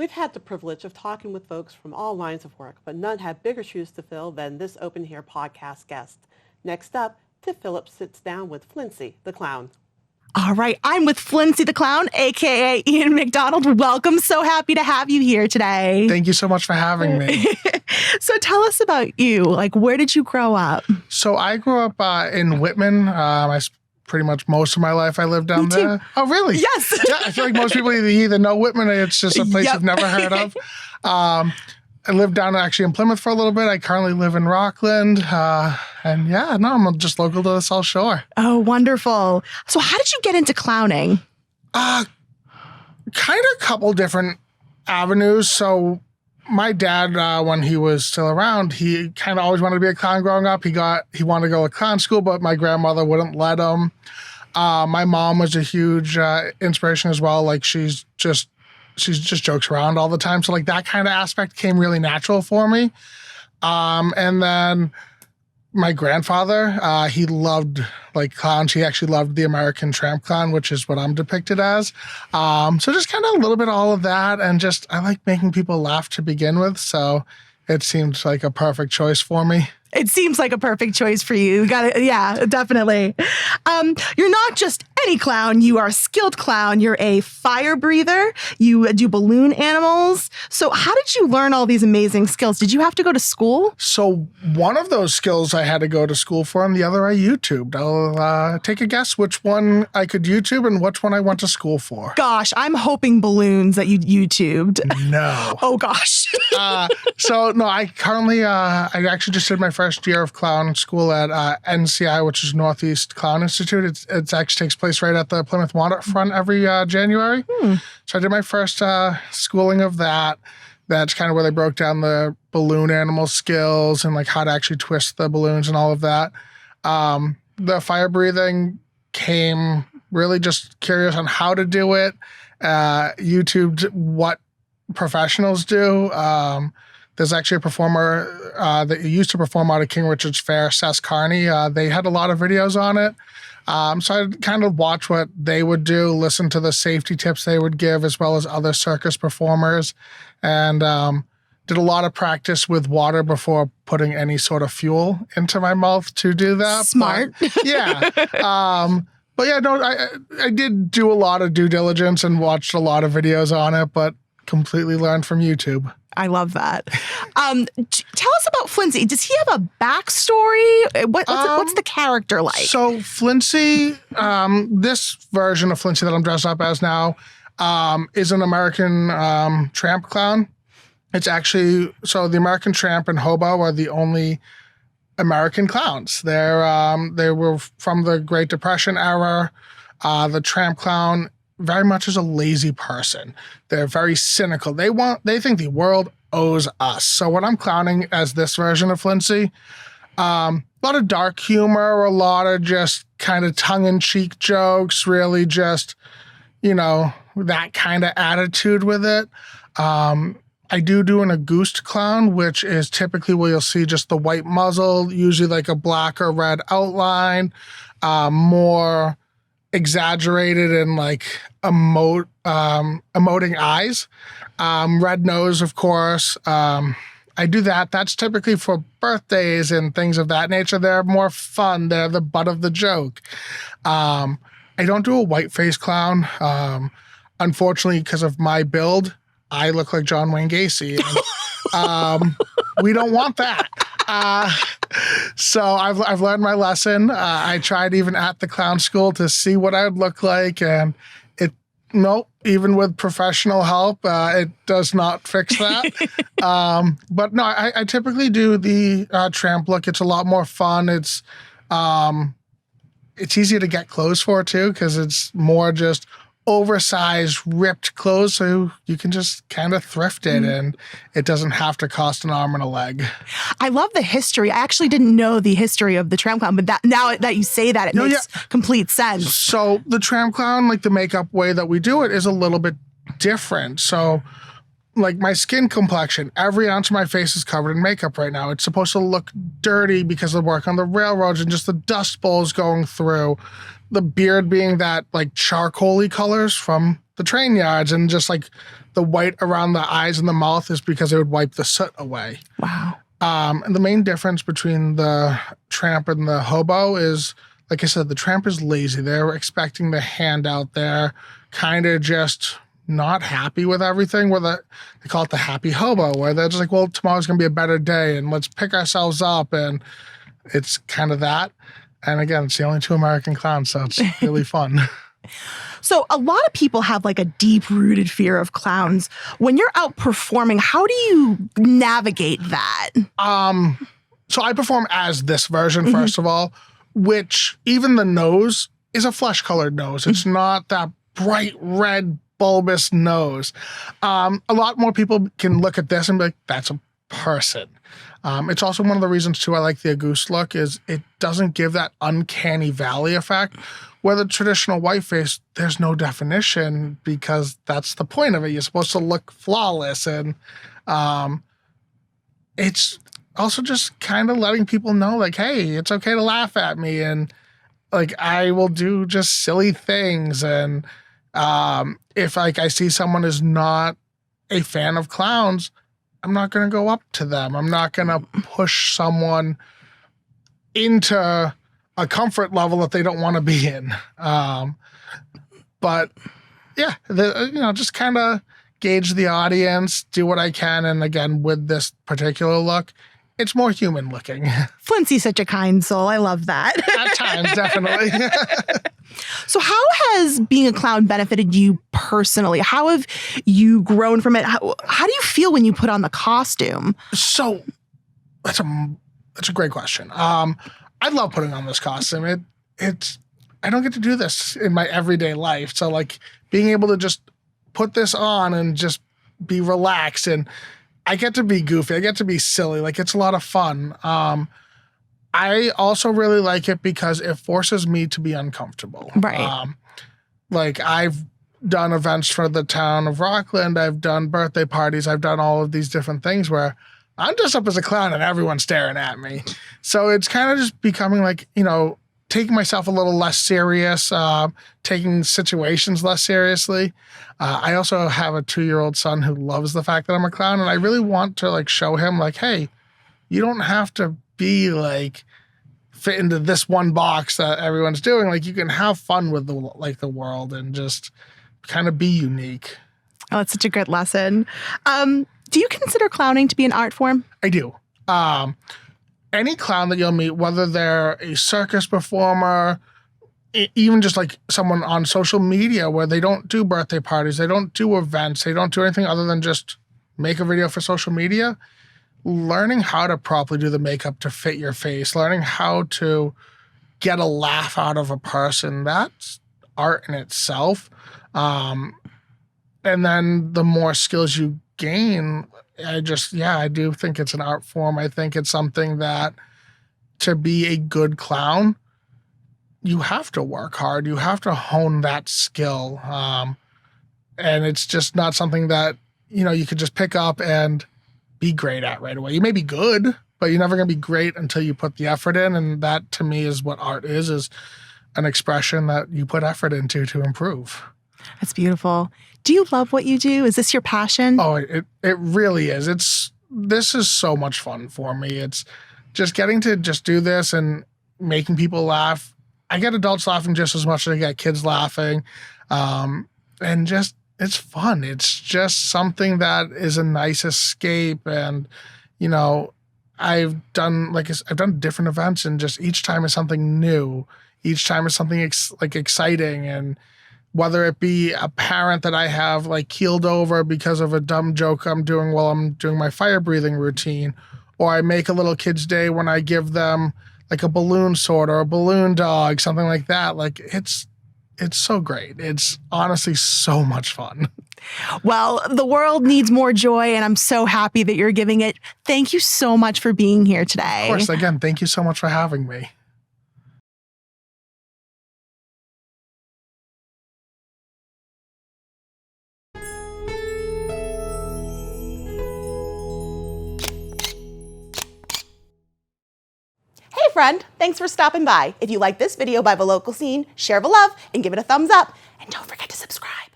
We've had the privilege of talking with folks from all lines of work, but none have bigger shoes to fill than this Open Here podcast guest. Next up, Tiff Phillips sits down with Flintsy, the clown. All right, I'm with Flintsy the clown, aka Ian McDonald. Welcome. So happy to have you here today. Thank you so much for having me. So tell us about you. Like, where did you grow up? So I grew up in Whitman. Pretty much most of my life I lived down there. Oh, really? Yes. Yeah, I feel like most people either know Whitman or it's just a place you've never heard of. I lived down actually in Plymouth for a little bit. I currently live in Rockland. I'm just local to the South Shore. Oh, wonderful. So how did you get into clowning? Kind of a couple different avenues. So my dad, when he was still around, he kind of always wanted to be a clown growing up. He wanted to go to clown school, but my grandmother wouldn't let him. My mom was a huge inspiration as well. Like she just jokes around all the time. So like that kind of aspect came really natural for me. And then my grandfather, he loved like clowns. He actually loved the American Tramp Clown, which is what I'm depicted as. So just kind of a little bit of all of that. And just, I like making people laugh to begin with. So it seemed like a perfect choice for me. It seems like a perfect choice for you. Got it. Yeah, definitely. You're not just any clown. You are a skilled clown. You're a fire breather. You do balloon animals. So how did you learn all these amazing skills? Did you have to go to school? So one of those skills I had to go to school for, and the other I YouTubed. I'll take a guess which one I could YouTube and which one I went to school for. Gosh, I'm hoping balloons that you YouTubed. No. Oh, gosh. I currently, I actually just did my first year of clown school at NCI, which is Northeast Clown Institute. It actually takes place right at the Plymouth waterfront every January. So I did my first schooling of that. That's kind of where they broke down the balloon animal skills and like how to actually twist the balloons and all of that. The fire breathing came really just curious on how to do it. YouTubed what professionals do. There's actually a performer that used to perform out of King Richard's Fair, Sess Carney. They had a lot of videos on it. So I kind of watch what they would do, listen to the safety tips they would give, as well as other circus performers, and did a lot of practice with water before putting any sort of fuel into my mouth to do that. Smart. But, yeah. I did do a lot of due diligence and watched a lot of videos on it, but completely learned from YouTube. I love that. Tell us about Flintsy. Does he have a backstory? What's the character like? So Flintsy, this version of Flintsy that I'm dressed up as now, is an American tramp clown. It's actually, so the American Tramp and Hobo are the only American clowns. They were from the Great Depression era. The tramp clown very much is a lazy person. They're very cynical. They think the world owes us. So when I'm clowning as this version of Flintsy, a lot of dark humor, a lot of just kind of tongue-in-cheek jokes, really just, that kind of attitude with it. I do an Auguste clown, which is typically where you'll see just the white muzzle, usually like a black or red outline, more exaggerated and like emoting eyes, red nose, of course. I do that. That's typically for birthdays and things of that nature. They're more fun. They're the butt of the joke. I don't do a white face clown. Unfortunately, because of my build, I look like John Wayne Gacy. And, we don't want that. So I've learned my lesson. I tried even at the clown school to see what I would look like, and even with professional help, it does not fix that. But no, I typically do the tramp look. It's a lot more fun. It's easier to get clothes for too, because it's more just oversized, ripped clothes, so you can just kind of thrift it and it doesn't have to cost an arm and a leg. I love the history. I actually didn't know the history of the tramp clown, but now that you say that, it makes complete sense. So the tramp clown, like the makeup way that we do it, is a little bit different. So like my skin complexion, every ounce of my face is covered in makeup right now. It's supposed to look dirty because of the work on the railroads and just the dust bowls going through. The beard being that like charcoal-y colors from the train yards, and just like the white around the eyes and the mouth is because it would wipe the soot away. Wow. And the main difference between the tramp and the hobo is, like I said, the tramp is lazy. They're expecting the handout. They're kind of just not happy with everything. They call it the happy hobo, where they're just like, well, tomorrow's going to be a better day and let's pick ourselves up. And it's kind of that. And again, it's the only two American clowns, so it's really fun. So a lot of people have like a deep-rooted fear of clowns. When you're out performing, how do you navigate that? So I perform as this version, first of all, which even the nose is a flesh-colored nose. It's not that bright red bulbous nose. A lot more people can look at this and be like, that's a person. It's also one of the reasons, too, I like the Auguste look is it doesn't give that uncanny valley effect. Where the traditional whiteface, there's no definition because that's the point of it. You're supposed to look flawless. And it's also just kind of letting people know, like, hey, it's okay to laugh at me. And, like, I will do just silly things. And if, like, I see someone is not a fan of clowns, I'm not going to go up to them. I'm not going to push someone into a comfort level that they don't want to be in. But yeah, just kind of gauge the audience, do what I can. And again, with this particular look, it's more human looking. Flintsy's such a kind soul. I love that. At times, definitely. So how has being a clown benefited you personally? How have you grown from it? How do you feel when you put on the costume? So that's a great question. I love putting on this costume. I don't get to do this in my everyday life. So like being able to just put this on and just be relaxed, and I get to be goofy. I get to be silly. Like it's a lot of fun. I also really like it because it forces me to be uncomfortable. Right. Like I've done events for the town of Rockland. I've done birthday parties. I've done all of these different things where I'm dressed up as a clown and everyone's staring at me. So it's kind of just becoming like, taking myself a little less serious, taking situations less seriously. I also have a 2-year-old son who loves the fact that I'm a clown, and I really want to like show him like, hey, you don't have to be like fit into this one box that everyone's doing. Like you can have fun with the world and just kind of be unique. Oh, it's such a good lesson. Do you consider clowning to be an art form? I do. Any clown that you'll meet, whether they're a circus performer, even just like someone on social media where they don't do birthday parties, they don't do events, they don't do anything other than just make a video for social media, learning how to properly do the makeup to fit your face, learning how to get a laugh out of a person, that's art in itself. And then the more skills you gain, I do think it's an art form. I think it's something that to be a good clown, you have to work hard. You have to hone that skill. And it's just not something that, you could just pick up and be great at right away. You may be good, but you're never going to be great until you put the effort in. And that to me is what art is an expression that you put effort into to improve. That's beautiful. Do you love what you do? Is this your passion? Oh, it really is. This is so much fun for me. It's just getting to just do this and making people laugh. I get adults laughing just as much as I get kids laughing. And just, it's fun. It's just something that is a nice escape. And, I've done different events, and just each time is something new. Each time is something exciting. And whether it be a parent that I have like keeled over because of a dumb joke I'm doing while I'm doing my fire breathing routine, or I make a little kid's day when I give them like a balloon sword or a balloon dog, something like that. Like it's so great. It's honestly so much fun. Well, the world needs more joy, and I'm so happy that you're giving it. Thank you so much for being here today. Of course, again, thank you so much for having me. Hey friend, thanks for stopping by. If you like this video by The Local Scene, share the love and give it a thumbs up. And don't forget to subscribe.